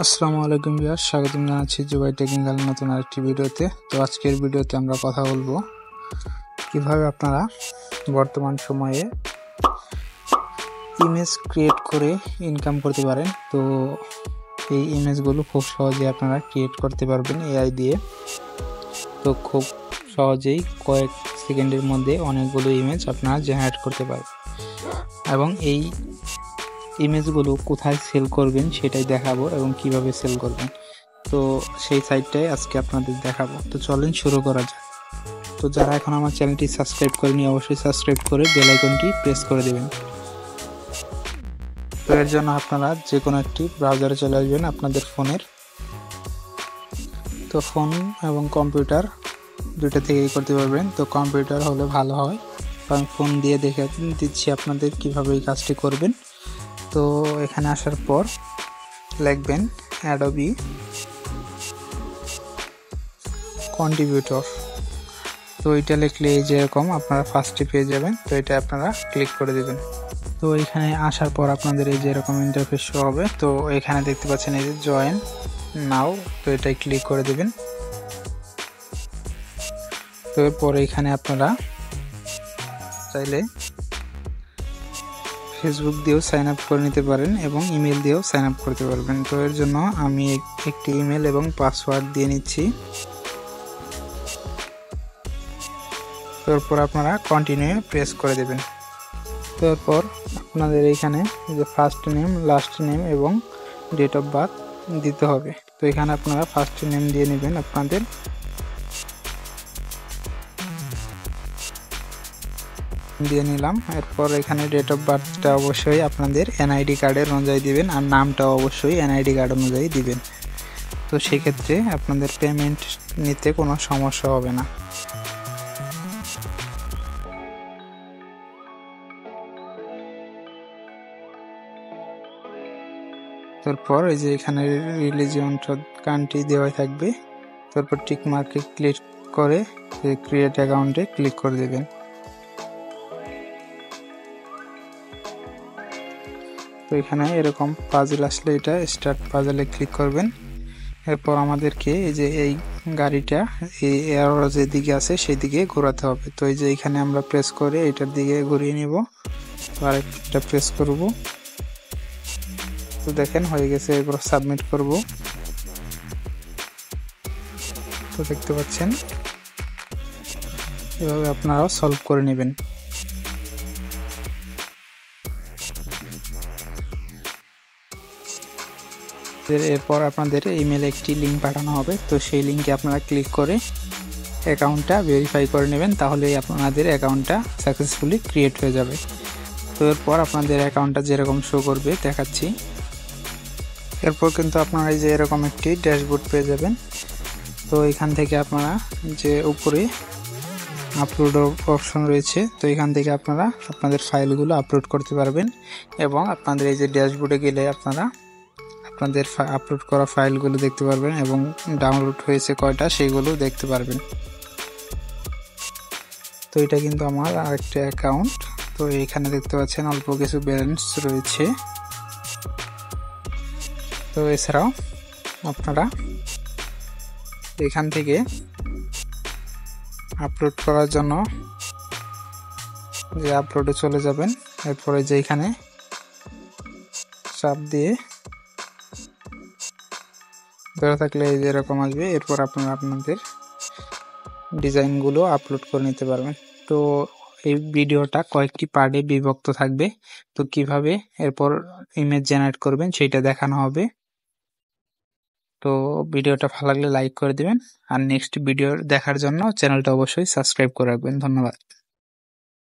আসসালামু আলাইকুম ভিউয়ার্স, স্বাগতম জানাচ্ছি জুবাই টেকনিক্যাল নতুন আরেকটি ভিডিওতে। তো আজকের ভিডিওতে আমরা কথা বলবো কিভাবে আপনারা বর্তমান সময়ে ইমেজ ক্রিয়েট করে ইনকাম করতে পারেন। তো এই ইমেজগুলো খুব সহজে আপনারা ক্রিয়েট করতে পারবেন এআই দিয়ে। তো খুব সহজেই কয়েক সেকেন্ডের মধ্যে অনেকগুলো ইমেজ আপনারা জেনারেট করতে পারবেন এবং এই ইমেজগুলো কোথায় সেল করবেন সেটাই দেখাবো এবং কিভাবে সেল করবেন। তো সেই সাইটটাই আজকে আপনাদের দেখাবো। তো চলেন শুরু করা যাক। তো যারা এখন আমার চ্যানেলটি সাবস্ক্রাইব করেনি অবশ্যই সাবস্ক্রাইব করে বেল আইকনটি প্রেস করে দেবেন। তো এর জন্য আপনারা যে কোনো একটি ব্রাউজারে চলে আসবেন আপনাদের ফোনের। তো ফোন এবং কম্পিউটার দুটো থেকেই করতে পারবেন। তো কম্পিউটার হলে ভালো হয়, কারণ ফোন দিয়ে দেখে দিচ্ছি আপনাদের কিভাবে এই কাজটি করবেন। তো এখানে আসার পর লিখবেন অ্যাডোবি কন্ট্রিবিউটর। তো এটা লিখলে যেরকম আপনারা ফার্স্টে পেয়ে যাবেন। তো এটা আপনারা ক্লিক করে দেবেন। তো এখানে আসার পর আপনাদের এই যেরকম ইন্টারফেস শো হবে। তো এখানে দেখতে পাচ্ছেন এই যে জয়েন নাও, তো এটাই ক্লিক করে দেবেন। তো এরপর এখানে আপনারা চাইলে ফেসবুক দিয়েও সাইন আপ করে নিতে পারেন এবং ইমেল দিয়েও সাইন আপ করতে পারবেন। তো এর জন্য আমি একটি ইমেল এবং পাসওয়ার্ড দিয়ে নিচ্ছি। তারপর আপনারা কন্টিনিউ প্রেস করে দেবেন। তারপর আপনাদের এখানে যে ফার্স্ট নেম, লাস্ট নেম এবং ডেট অফ বার্থ দিতে হবে। তো এখানে আপনারা ফার্স্ট নেম দিয়ে নেবেন আপনাদের, দিয়ে নিলাম। এরপর এখানে ডেট অফ বার্থটা অবশ্যই আপনাদের এনআইডি কার্ডের অনুযায়ী দিবেন আর নামটা অবশ্যই এনআইডি কার্ড অনুযায়ী দিবেন। তো সেক্ষেত্রে আপনাদের পেমেন্ট নিতে কোনো সমস্যা হবে না। তারপর এই যে এখানে রিলিজিয়ন কান্ট্রি দেওয়া থাকবে। তারপর টিক মার্কে ক্লিক করে ক্রিয়েট অ্যাকাউন্টে ক্লিক করে দেবেন। তো এখানে এরকম পাজল আসলে এটা স্টার্ট পাজলে ক্লিক করবেন। এরপর আমাদেরকে এই যে এই গাড়িটা এই এরো যেদিকে আছে সেদিকে ঘোরাতে হবে। তো এই যে এখানে আমরা প্রেস করে এটার দিকে ঘুরিয়ে নিব। আর একটা প্রেস করব। তো দেখেন হয়ে গেছে। এরপর সাবমিট করব। তো দেখতে পাচ্ছেন এভাবে আপনারাও সলভ করে নেবেন। এরপর আপনাদের ইমেলে একটি লিঙ্ক পাঠানো হবে। তো সেই লিঙ্কে আপনারা ক্লিক করে অ্যাকাউন্টটা ভেরিফাই করে নেবেন, তাহলে আপনাদের অ্যাকাউন্টটা সাকসেসফুলি ক্রিয়েট হয়ে যাবে। তো এরপর আপনাদের অ্যাকাউন্টটা যেরকম শো করবে দেখাচ্ছি। এরপর কিন্তু আপনারা এই যে এরকম একটি ড্যাশবোর্ড পেয়ে যাবেন। তো এখান থেকে আপনারা যে উপরে আপলোড অপশন রয়েছে, তো এখান থেকে আপনারা আপনাদের ফাইলগুলো আপলোড করতে পারবেন এবং আপনাদের এই যে ড্যাশবোর্ডে গেলে আপনারা আপনাদের আপলোড করা ফাইলগুলো দেখতে পারবেন এবং ডাউনলোড হয়েছে কয়টা সেগুলো দেখতে পারবেন। তো এটা কিন্তু আমার আরেকটা অ্যাকাউন্ট। তো এখানে দেখতে পাচ্ছেন অল্প কিছু ব্যালেন্স রয়েছে। তো এছাড়াও আপনারা এখান থেকে আপলোড করার জন্য যে আপলোডে চলে যাবেন। এরপরে যে এখানে চাপ দিয়ে ধরে থাকলে এই যে এরকম আসবে। এরপর আপনারা আপনাদের ডিজাইনগুলো আপলোড করে নিতে পারবেন। তো এই ভিডিওটা কয়েকটি পার্টে বিভক্ত থাকবে। তো কিভাবে এরপর ইমেজ জেনারেট করবেন সেটা দেখানো হবে। তো ভিডিওটা ভালো লাগলে লাইক করে দিবেন আর নেক্সট ভিডিও দেখার জন্য চ্যানেলটা অবশ্যই সাবস্ক্রাইব করে রাখবেন। ধন্যবাদ।